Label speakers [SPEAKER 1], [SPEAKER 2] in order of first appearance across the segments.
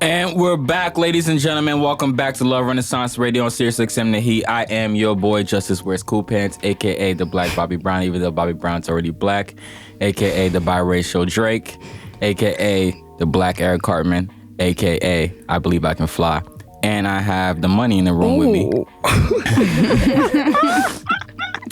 [SPEAKER 1] And we're back, ladies and gentlemen. Welcome back to Love Renaissance Radio on SiriusXM The Heat. I am your boy, Justice Wears Cool Pants, a.k.a. the Black Bobby Brown, even though Bobby Brown's already black, a.k.a. the biracial Drake, a.k.a. the Black Eric Cartman, a.k.a. I Believe I Can Fly. And I have the money in the room with me.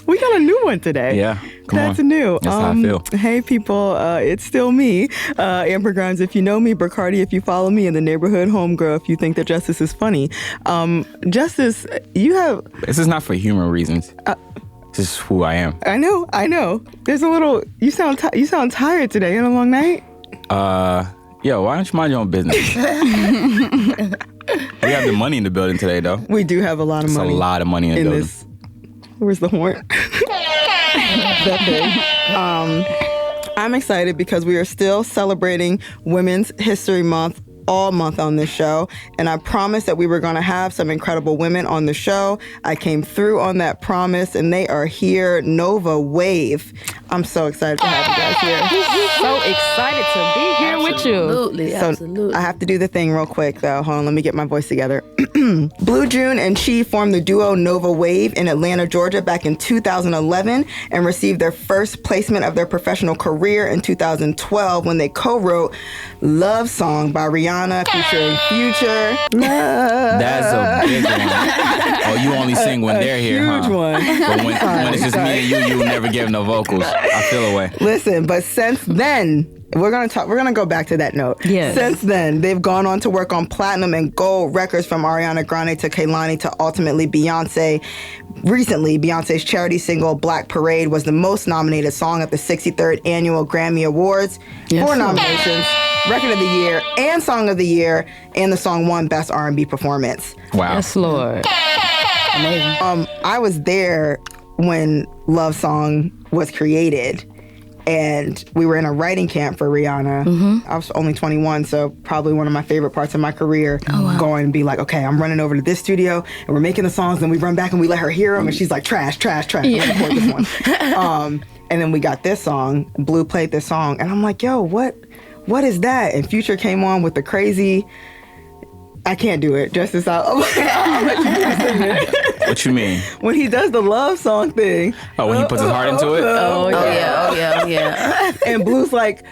[SPEAKER 2] We got a new one today.
[SPEAKER 1] Yeah, come
[SPEAKER 2] That's
[SPEAKER 1] on.
[SPEAKER 2] new.
[SPEAKER 1] That's how I feel.
[SPEAKER 2] Hey, people. It's still me, Amber Grimes. If you know me, Bacardi, if you follow me in the neighborhood, homegirl, if you think that Justice is funny. Justice, you have...
[SPEAKER 1] This is not for humor reasons. This is who I am.
[SPEAKER 2] I know. There's a little... You sound tired today. You had a long night?
[SPEAKER 1] Yo, why don't you mind your own business? We have the money in the building today, though.
[SPEAKER 2] We do have a lot of money.
[SPEAKER 1] It's a lot of money in the building.
[SPEAKER 2] This. Where's the horn? That thing. I'm excited because we are still celebrating Women's History Month all month on this show, and I promised that we were going to have some incredible women on the show. I came through on that promise, and they are here. Nova WAV. I'm so excited to have you guys here.
[SPEAKER 3] So excited to be here with you.
[SPEAKER 2] Absolutely. I have to do the thing real quick, though. Hold on, let me get my voice together. Blue June and Chi formed the duo Nova WAV in Atlanta, Georgia back in 2011 and received their first placement of their professional career in 2012 when they co-wrote Love Song by Rihanna featuring Future.
[SPEAKER 1] That's a big one. Oh, you only sing when they're here,
[SPEAKER 2] huge
[SPEAKER 1] huh?
[SPEAKER 2] one.
[SPEAKER 1] But when it's just me and you will never give no vocals. I feel away.
[SPEAKER 2] Listen, but since then, we're gonna go back to that note.
[SPEAKER 3] Yes.
[SPEAKER 2] Since then, they've gone on to work on platinum and gold records from Ariana Grande to Kehlani to ultimately Beyonce. Recently, Beyonce's charity single Black Parade was the most nominated song at the 63rd Annual Grammy Awards.
[SPEAKER 3] Yes,
[SPEAKER 2] 4 nominations, Record of the Year and Song of the Year, and the song won Best R&B Performance.
[SPEAKER 1] Wow.
[SPEAKER 3] Yes, Lord. Amazing.
[SPEAKER 2] I was there when Love Song was created. And we were in a writing camp for Rihanna. Mm-hmm. I was only 21, so probably one of my favorite parts of my career. Oh, wow. Going and be like, okay, I'm running over to this studio, and we're making the songs, and we run back and we let her hear them, and she's like, trash. Yeah. I'm gonna record this one. And then we got this song. Blue played this song, and I'm like, yo, what is that? And Future came on with the crazy... I can't do it. Justice, I'll let you do it.
[SPEAKER 1] What you mean?
[SPEAKER 2] When he does the love song thing.
[SPEAKER 1] Oh, when he puts his heart into it?
[SPEAKER 3] Oh yeah.
[SPEAKER 2] And Blue was like,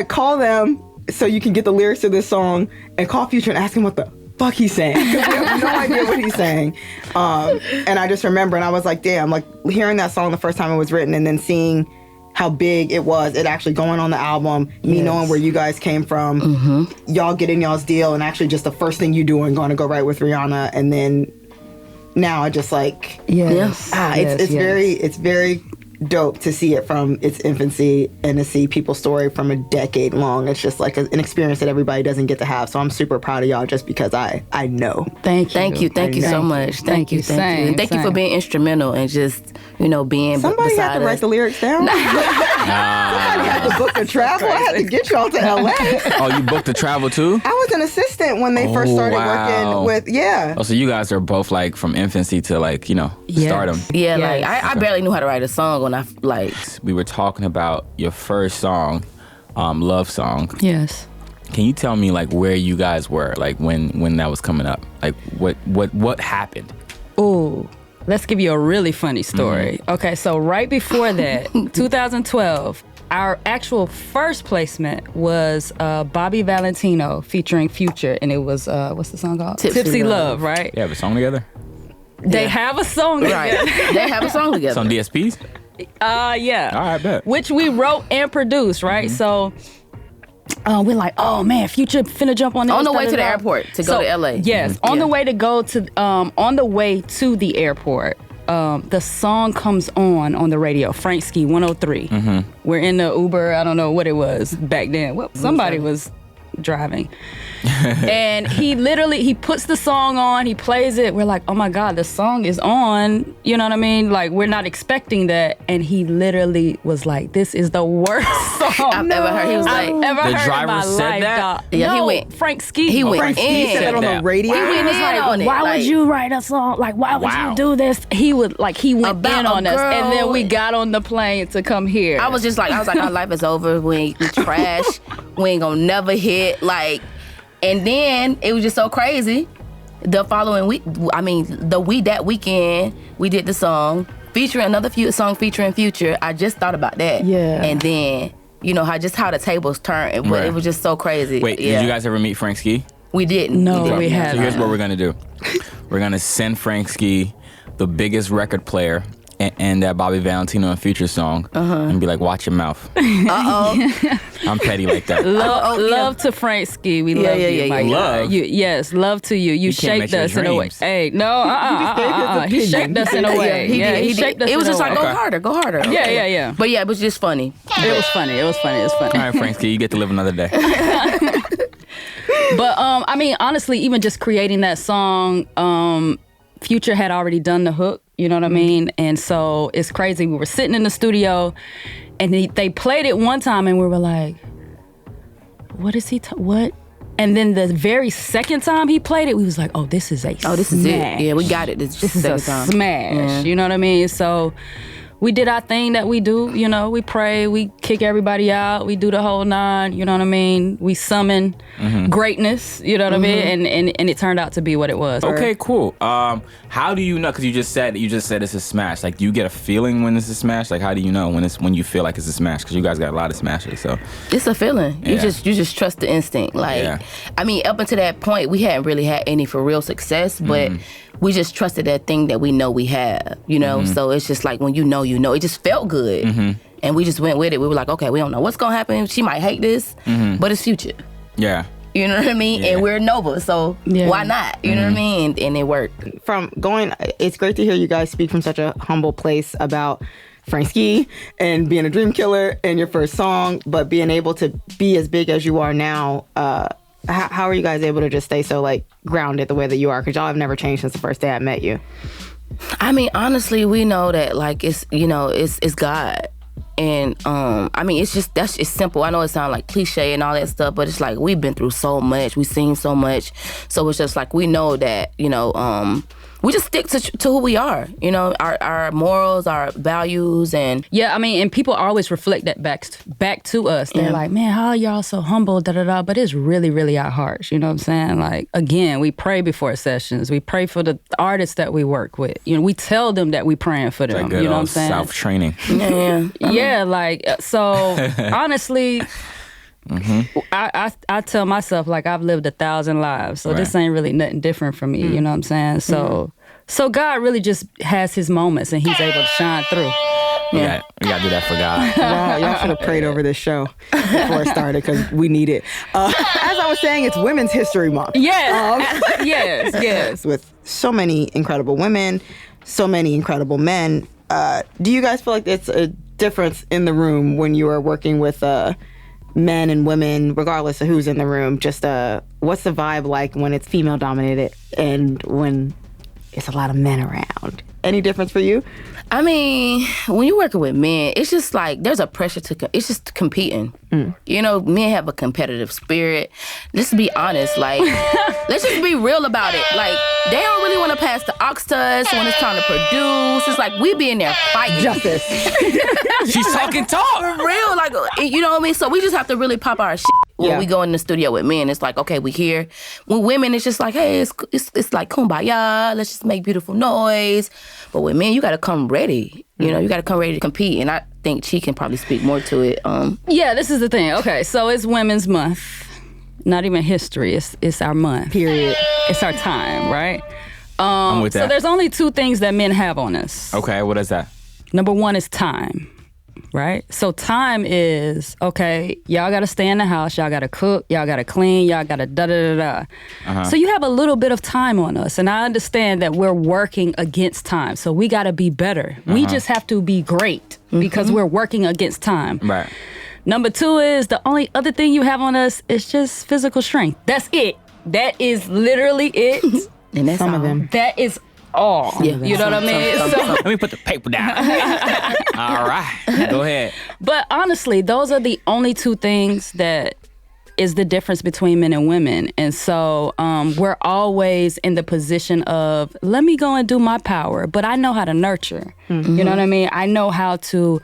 [SPEAKER 2] call them so you can get the lyrics to this song, and call Future and ask him what the fuck he's saying. Because we have no idea what he's saying. And I just remember, and I was like, damn, like hearing that song the first time it was written and then seeing how big it was, it actually going on the album, me knowing where you guys came from, y'all getting y'all's deal, and actually just the first thing you doing, going to go write with Rihanna, and then now I just like, it's very dope to see it from its infancy and to see people's story from a decade long. It's just like an experience that everybody doesn't get to have. So I'm super proud of y'all just because I know.
[SPEAKER 3] Thank you so much. Thank you. And thank you for being instrumental and just, being
[SPEAKER 2] somebody had to write the lyrics down. Somebody had to book the travel. I had to get y'all to LA.
[SPEAKER 1] Oh, you booked the travel too?
[SPEAKER 2] I was an assistant when they first started working with,
[SPEAKER 1] Oh, so you guys are both like from infancy to like, stardom.
[SPEAKER 3] Yeah, like I barely knew how to write a song when I like.
[SPEAKER 1] We were talking about your first song, Love Song.
[SPEAKER 3] Yes.
[SPEAKER 1] Can you tell me like where you guys were, like when that was coming up? Like what happened?
[SPEAKER 4] Oh, let's give you a really funny story. Mm-hmm. Okay, so right before that, 2012, our actual first placement was Bobby Valentino featuring Future, and it was, what's the song called? Tipsy Love, right?
[SPEAKER 1] You have a song together?
[SPEAKER 4] They have a song together.
[SPEAKER 3] Right. They have a song together.
[SPEAKER 1] It's on DSPs?
[SPEAKER 4] Yeah.
[SPEAKER 1] All right, bet.
[SPEAKER 4] Which we wrote and produced, right? Mm-hmm. So we're like, oh man, Future finna jump on this.
[SPEAKER 3] On the way to the airport to go to LA.
[SPEAKER 4] Yes, on the way to go to, on the way to the airport, the song comes on the radio, Frank Ski 103. Mm-hmm. We're in the Uber, I don't know what it was back then. Well, somebody was driving. And he puts the song on, he plays it. We're like, oh my God, the song is on. You know what I mean? Like, we're not expecting that. And he literally was like, this is the worst song
[SPEAKER 3] I've ever heard. He was like,
[SPEAKER 1] the driver said that?
[SPEAKER 3] Yeah, he went.
[SPEAKER 4] Frank Ski.
[SPEAKER 3] He went
[SPEAKER 2] Frank Ski said that on the radio.
[SPEAKER 3] He went in on it.
[SPEAKER 4] Why would you write a song? Like, why would you do this? He went in on us. And then we got on the plane to come here.
[SPEAKER 3] I was like, our life is over. We trash. We ain't gonna never hit. Like, And then it was just so crazy. The following week, that weekend, we did the song featuring another song featuring Future. I just thought about that.
[SPEAKER 2] Yeah.
[SPEAKER 3] And then, how the tables turned. But it was just so crazy.
[SPEAKER 1] Wait, did you guys ever meet Frank Ski?
[SPEAKER 3] We didn't.
[SPEAKER 4] No, we haven't.
[SPEAKER 1] So here's what we're going to do. We're going to send Frank Ski the biggest record player and that Bobby Valentino and Future song and be like, watch your mouth.
[SPEAKER 3] Uh-oh.
[SPEAKER 1] I'm petty like that.
[SPEAKER 4] Love to Frank Ski. We love you, Mike.
[SPEAKER 1] Love?
[SPEAKER 4] Yes, love to you. You shaped us in a way. Hey, no, he shaped us in a way.
[SPEAKER 3] He shaped us. It was just like, go harder.
[SPEAKER 4] Okay. Yeah.
[SPEAKER 3] But yeah, it was just funny.
[SPEAKER 4] It was funny.
[SPEAKER 1] All right, Frank Ski, you get to live another day.
[SPEAKER 4] But honestly, even just creating that song, Future had already done the hook. You know what I mean? And so it's crazy. We were sitting in the studio, and they played it one time, and we were like, "What is he? What?" And then the very second time he played it, we was like, "Oh, this is a
[SPEAKER 3] this is it. Yeah, we got it. This
[SPEAKER 4] is a smash." Yeah. You know what I mean? So we did our thing that we do. We pray, we kick everybody out, we do the whole nine. You know what I mean? We summon greatness. You know what I mean? And it turned out to be what it was.
[SPEAKER 1] Okay, cool. How do you know? Because you just said it's a smash. Like, do you get a feeling when it's a smash? Like, how do you know when you feel like it's a smash? Because you guys got a lot of smashes. So
[SPEAKER 3] it's a feeling. You just trust the instinct. Like, up until that point, we hadn't really had any for real success, but we just trusted that thing that we know we have. So it's just like when you know, it just felt good, and we just went with it. We were like, okay, we don't know what's gonna happen. She might hate this, but it's Future.
[SPEAKER 1] Yeah.
[SPEAKER 3] You know what I mean? Yeah. And we're Nova, so why not? You know what I mean? And it worked.
[SPEAKER 2] It's great to hear you guys speak from such a humble place about Frank Ski and being a dream killer and your first song, but being able to be as big as you are now. How are you guys able to just stay so grounded the way that you are? Because y'all have never changed since the first day I met you.
[SPEAKER 3] Honestly, we know that it's God. And it's simple. I know it sounds like cliche and all that stuff, but it's like we've been through so much, we've seen so much, so it's just like we know that we just stick to who we are, our morals, our values, and
[SPEAKER 4] and people always reflect that back to us. They're like, man, how are y'all so humble, but it's really, really our hearts. You know what I'm saying? Like, again, we pray before sessions. We pray for the artists that we work with. We tell them that we praying for them.
[SPEAKER 1] Good
[SPEAKER 4] you know what I'm saying?
[SPEAKER 1] Self-training.
[SPEAKER 4] So honestly, I tell myself I've lived 1,000 lives, so this ain't really nothing different for me. You know what I'm saying? So God really just has his moments, and he's able to shine through.
[SPEAKER 1] Yeah, we gotta do that for God.
[SPEAKER 2] Wow, y'all should have prayed over this show before it started because we need it. As I was saying, it's Women's History Month.
[SPEAKER 4] Yes, yes.
[SPEAKER 2] With so many incredible women, so many incredible men. Do you guys feel like it's a difference in the room when you are working with men and women, regardless of who's in the room? Just what's the vibe like when it's female dominated and when it's a lot of men around? Any difference for you?
[SPEAKER 3] When you're working with men, it's just like there's a pressure it's just competing. Men have a competitive spirit. Let's be honest, let's just be real about it. They don't really want to pass the aux to us when it's time to produce. It's like we be in there fighting.
[SPEAKER 2] Justice.
[SPEAKER 1] She's talking talk.
[SPEAKER 3] For real, you know what I mean? So we just have to really pop our shit when we go in the studio with men. It's like, okay, we here. With women, it's just like, hey, it's like kumbaya. Let's just make beautiful noise. But with men, you got to come ready. You got to come ready to compete. And I think she can probably speak more to it.
[SPEAKER 4] This is the thing. Okay, so it's Women's Month. Not even history. It's our month.
[SPEAKER 2] Period.
[SPEAKER 4] It's our time, right?
[SPEAKER 1] I'm with that.
[SPEAKER 4] So there's only two things that men have on us.
[SPEAKER 1] Okay, what is that?
[SPEAKER 4] Number one is time. Right? So time is, okay, y'all got to stay in the house, y'all got to cook, y'all got to clean, y'all got to da-da-da-da. So you have a little bit of time on us, and I understand that we're working against time, so we got to be better. We just have to be great because we're working against time.
[SPEAKER 1] Right.
[SPEAKER 4] Number two is the only other thing you have on us is just physical strength. That's it. That is literally it.
[SPEAKER 3] And that's
[SPEAKER 2] some of them.
[SPEAKER 4] That is all.
[SPEAKER 3] Yeah.
[SPEAKER 4] You know what I mean? So,
[SPEAKER 1] let me put the paper down. All right. Go ahead.
[SPEAKER 4] But honestly, those are the only two things that is the difference between men and women. And so we're always in the position of, let me go and do my power. But I know how to nurture. You know what I mean? I know how to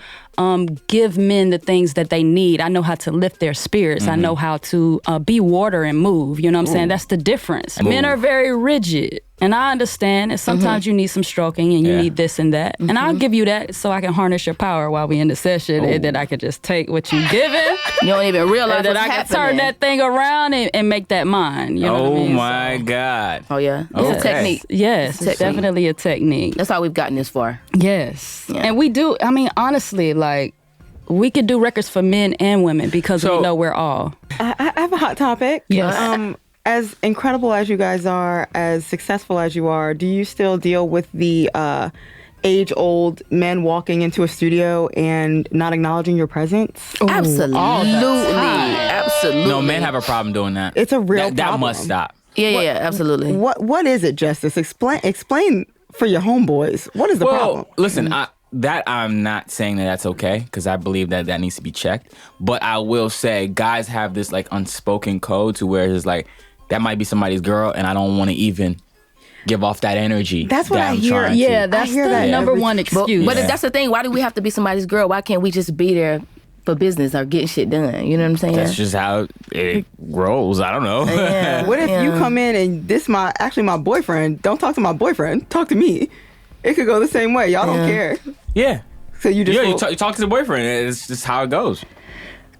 [SPEAKER 4] give men the things that they need. I know how to lift their spirits. I know how to be water and move. You know what I'm saying? That's the difference. Men are very rigid. And I understand that sometimes you need some stroking and you need this and that. And I'll give you that so I can harness your power while we in the session and then I can just take what you're giving.
[SPEAKER 3] You don't even realize
[SPEAKER 4] and then
[SPEAKER 3] what's
[SPEAKER 4] I can
[SPEAKER 3] happening.
[SPEAKER 4] turn that thing around and make that mine. You know what I mean?
[SPEAKER 1] My God.
[SPEAKER 3] Oh, yeah. It's a technique.
[SPEAKER 4] Yes, it's definitely a technique.
[SPEAKER 3] That's how we've gotten this far.
[SPEAKER 4] Yes.
[SPEAKER 3] Yeah.
[SPEAKER 4] And we do, I mean, honestly, like, we could do records for men and women because we know we're all.
[SPEAKER 2] I have a hot topic.
[SPEAKER 4] Yes.
[SPEAKER 2] As incredible as you guys are, as successful as you are, do you still deal with the age-old men walking into a studio and not acknowledging your presence?
[SPEAKER 3] Absolutely. Absolutely.
[SPEAKER 1] No, men have a problem doing that.
[SPEAKER 2] It's a real
[SPEAKER 1] That
[SPEAKER 2] problem.
[SPEAKER 1] must stop.
[SPEAKER 3] Yeah, absolutely.
[SPEAKER 2] What is it, Justice? Explain for your homeboys. What is the problem?
[SPEAKER 1] Listen, I'm not saying that that's okay because I believe that needs to be checked. But I will say guys have this like unspoken code to where it's like, that might be somebody's girl and I don't want to even give off that energy.
[SPEAKER 2] That's what I
[SPEAKER 1] I'm
[SPEAKER 2] hear.
[SPEAKER 1] trying to.
[SPEAKER 4] Yeah, that's
[SPEAKER 2] hear
[SPEAKER 4] the
[SPEAKER 2] that
[SPEAKER 4] number
[SPEAKER 2] every-
[SPEAKER 4] one excuse.
[SPEAKER 3] But that's the thing. Why do we have to be somebody's girl? Why can't we just be there for business or getting shit done? You know what I'm saying?
[SPEAKER 1] That's just how it rolls. I don't know.
[SPEAKER 3] Yeah.
[SPEAKER 2] What if you come in and this my boyfriend? Don't talk to my boyfriend. Talk to me. It could go the same way. Y'all don't care.
[SPEAKER 1] Yeah.
[SPEAKER 2] So you just
[SPEAKER 1] You talk to the boyfriend. It's just how it goes.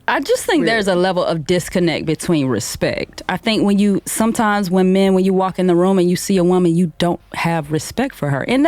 [SPEAKER 4] I just think there's a level of disconnect between respect. I think when you walk in the room and you see a woman, you don't have respect for her, and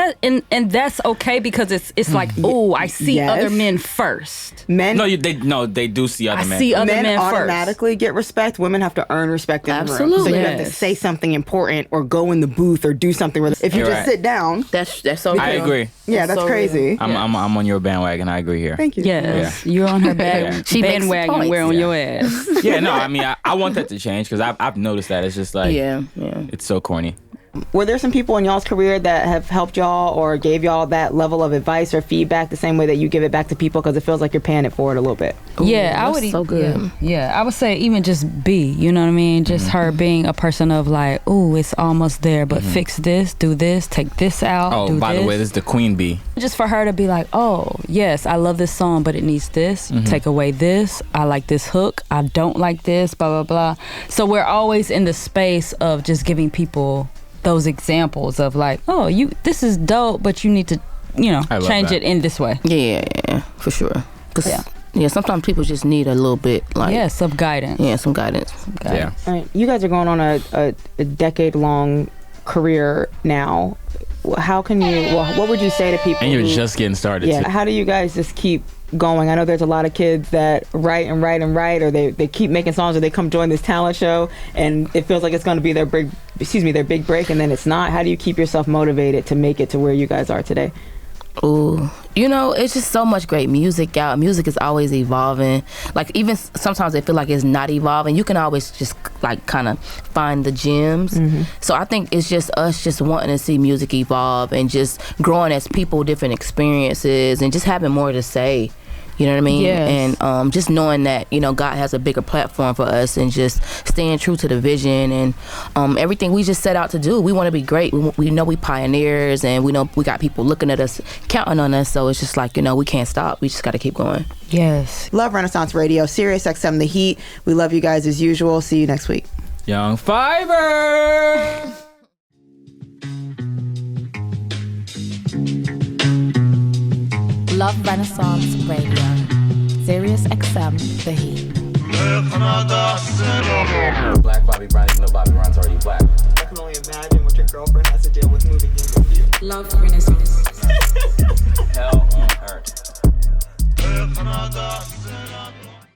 [SPEAKER 4] that's okay because it's like, oh, I see other men first.
[SPEAKER 2] Men.
[SPEAKER 1] They do see other men.
[SPEAKER 4] I see other men first.
[SPEAKER 2] automatically get respect. Women have to earn respect in the room.
[SPEAKER 3] Absolutely.
[SPEAKER 2] So you have to
[SPEAKER 4] Yes.
[SPEAKER 2] say something important or go in the booth or do something. If you
[SPEAKER 1] You're
[SPEAKER 2] just
[SPEAKER 1] right.
[SPEAKER 2] sit down,
[SPEAKER 3] That's so
[SPEAKER 1] I
[SPEAKER 3] real.
[SPEAKER 1] agree.
[SPEAKER 2] yeah, that's
[SPEAKER 3] so
[SPEAKER 2] crazy.
[SPEAKER 1] I'm on your bandwagon. I agree here.
[SPEAKER 2] Thank you.
[SPEAKER 4] Yes, you're on her
[SPEAKER 3] She makes
[SPEAKER 4] bandwagon.
[SPEAKER 3] points.
[SPEAKER 4] We're on your ass.
[SPEAKER 1] Yeah, no, I mean, I want that to change because I've noticed that. It's just like,
[SPEAKER 3] Yeah.
[SPEAKER 1] it's so corny.
[SPEAKER 2] Were there some people in y'all's career that have helped y'all or gave y'all that level of advice or feedback the same way that you give it back to people? Because it feels like you're paying it forward a little bit.
[SPEAKER 4] Yeah, I
[SPEAKER 3] that's
[SPEAKER 4] would.
[SPEAKER 3] so good.
[SPEAKER 4] Yeah, I would say even just be. You know what I mean? Just her being a person of like, oh, it's almost there, but fix this, do this, take this out.
[SPEAKER 1] Oh,
[SPEAKER 4] do
[SPEAKER 1] by
[SPEAKER 4] this.
[SPEAKER 1] the way, this is the queen bee.
[SPEAKER 4] Just for her to be like, oh, yes, I love this song, but it needs this. Take away this. I like this hook. I don't like this, blah, blah, blah. So we're always in the space of just giving people those examples of like, oh, this is dope, but you need to, change
[SPEAKER 1] that.
[SPEAKER 4] it in this way.
[SPEAKER 3] Yeah, for sure. 'Cause, sometimes people just need a little bit, like,
[SPEAKER 4] Yeah, some guidance.
[SPEAKER 3] yeah, some guidance.
[SPEAKER 1] Yeah.
[SPEAKER 2] All right, you guys are going on a decade-long career now. How can you? Well, what would you say to people?
[SPEAKER 1] And you're
[SPEAKER 2] who-
[SPEAKER 1] just getting started.
[SPEAKER 2] Yeah.
[SPEAKER 1] too.
[SPEAKER 2] How do you guys just keep going? I know there's a lot of kids that write, or they keep making songs, or they come join this talent show, and it feels like it's going to be their big break, and then it's not. How do you keep yourself motivated to make it to where you guys are today?
[SPEAKER 3] Ooh, it's just so much great music out. Music is always evolving. Like, even sometimes I feel like it's not evolving. You can always just like kind of find the gems. So I think it's just us just wanting to see music evolve and just growing as people, different experiences, and just having more to say. You know what I mean?
[SPEAKER 4] Yes.
[SPEAKER 3] And just knowing that, God has a bigger platform for us, and just staying true to the vision and everything we just set out to do. We want to be great. We know we pioneers, and we know we got people looking at us, counting on us. So it's just like, we can't stop. We just got to keep going.
[SPEAKER 4] Yes.
[SPEAKER 2] Love Renaissance Radio, SiriusXM The Heat. We love you guys as usual. See you next week.
[SPEAKER 1] Young Fiber.
[SPEAKER 5] Love Renaissance Radio, SiriusXM The Heat.
[SPEAKER 1] Black Bobby Brown, even though Bobby Brown's already black.
[SPEAKER 2] I can only imagine what your girlfriend has to deal with moving in with you.
[SPEAKER 5] Love Renaissance.
[SPEAKER 1] Hell on earth.